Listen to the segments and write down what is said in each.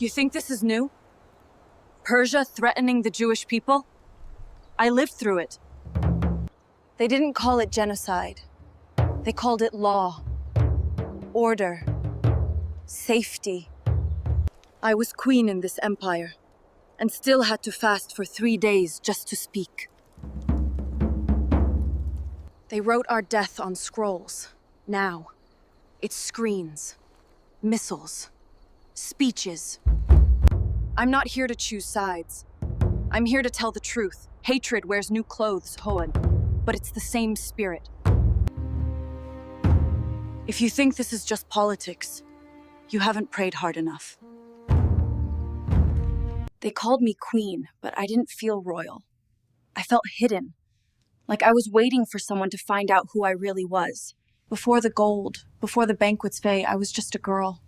You think this is new? Persia threatening the Jewish people? I lived through it. They didn't call it genocide. They called it law, order, safety. I was queen in this empire, and still had to fast for 3 days just to speak. They wrote our death on scrolls. Now, it's screens, missiles, speeches. I'm not here to choose sides. I'm here to tell the truth. Hatred wears new clothes, Hoan, but it's the same spirit. If you think this is just politics, you haven't prayed hard enough. They called me queen, but I didn't feel royal. I felt hidden, like I was waiting for someone to find out who I really was. Before the gold, before the banquet's fay, I was just a girl,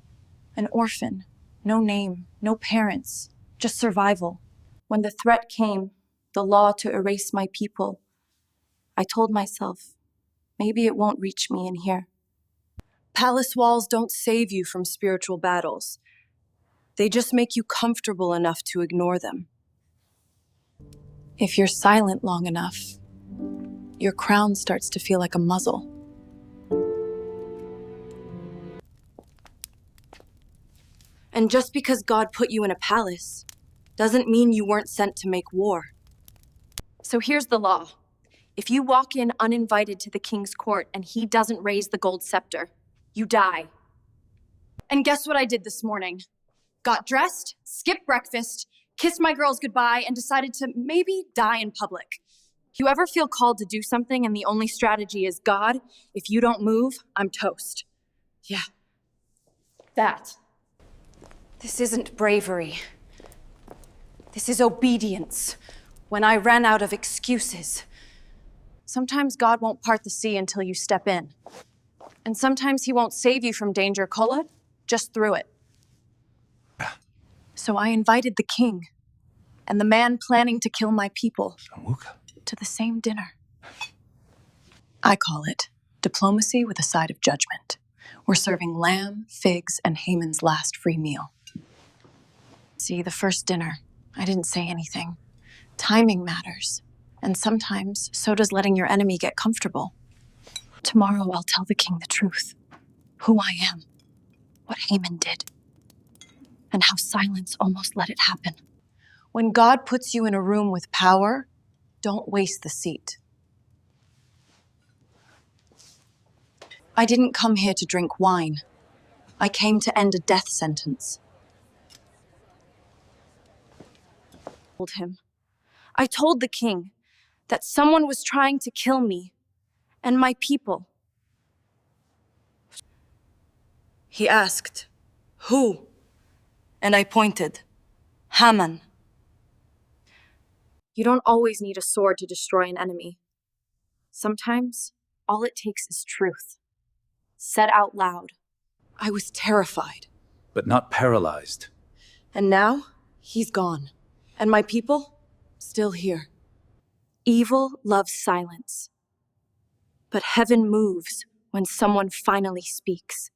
an orphan, no name, no parents, just survival. When the threat came, the law to erase my people, I told myself, maybe it won't reach me in here. Palace walls don't save you from spiritual battles. They just make you comfortable enough to ignore them. If you're silent long enough, your crown starts to feel like a muzzle. And just because God put you in a palace doesn't mean you weren't sent to make war. So here's the law. If you walk in uninvited to the king's court and he doesn't raise the gold scepter, you die. And guess what I did this morning? Got dressed, skipped breakfast, kissed my girls goodbye, and decided to maybe die in public. If you ever feel called to do something and the only strategy is God, if you don't move, I'm toast. Yeah, that. This isn't bravery. This is obedience. When I ran out of excuses. Sometimes God won't part the sea until you step in. And sometimes he won't save you from danger, Kola, just through it. So I invited the king and the man planning to kill my people to the same dinner. I call it diplomacy with a side of judgment. We're serving lamb, figs, and Haman's last free meal. See, the first dinner, I didn't say anything. Timing matters. And sometimes, so does letting your enemy get comfortable. Tomorrow I'll tell the king the truth. Who I am. What Haman did. And how silence almost let it happen. When God puts you in a room with power, don't waste the seat. I didn't come here to drink wine. I came to end a death sentence. I told the king that someone was trying to kill me and my people. He asked, who? And I pointed, Haman. You don't always need a sword to destroy an enemy. Sometimes, all it takes is truth. Said out loud. I was terrified. But not paralyzed. And now, he's gone. And my people, still here. Evil loves silence. But heaven moves when someone finally speaks.